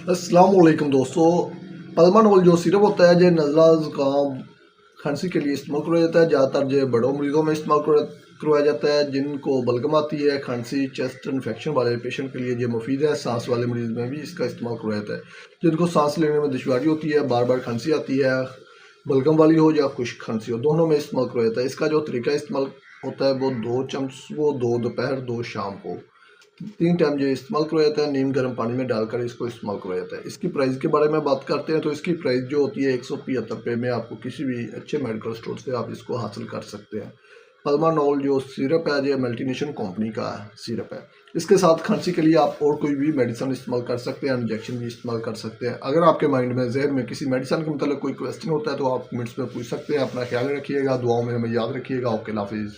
अस्सलाम वालेकुम दोस्तों। पलमानोल जो सिरप होता है जो नज़ला ज़ुकाम खांसी के लिए इस्तेमाल किया जाता है। ज़्यादातर जो बड़ों मरीज़ों में इस्तेमाल करवाया जाता है जिनको बलगम आती है, खांसी चेस्ट इन्फेक्शन वाले पेशेंट के लिए ये मुफीद है। सांस वाले मरीज़ में भी इसका इस्तेमाल करवाया जाता है। जिनको सांस लेने में दुश्वारी होती है, बार बार खांसी आती है, बलगम वाली हो या खुश्क खांसी हो, दोनों में इस्तेमाल करवाया जाता है। इसका जो तरीका इस्तेमाल होता है वो 2 चम्मच सुबह, 2 दोपहर, 2 शाम को 3 टाइम जो इस्तेमाल करवाया जाता है। नीम गर्म पानी में डालकर इसको इस्तेमाल करवाया जाता है। इसकी प्राइस के बारे में बात करते हैं तो इसकी प्राइस जो होती है 175 रुपये में आपको किसी भी अच्छे मेडिकल स्टोर से आप इसको हासिल कर सकते हैं। पल्मानोल जो सिरप है ये मल्टीनेशनल कंपनी का सिरप है। इसके साथ खांसी के लिए आप और कोई भी मेडिसिन इस्तेमाल कर सकते हैं, इंजेक्शन भी इस्तेमाल कर सकते हैं। अगर आपके माइंड में जहन में किसी मेडिसिन के मतलब कोई क्वेश्चन होता है तो आप कमेंट्स में पूछ सकते हैं। अपना ख्याल रखिएगा, दुआओं में हमें याद रखिएगा। ओके, हाफिज़।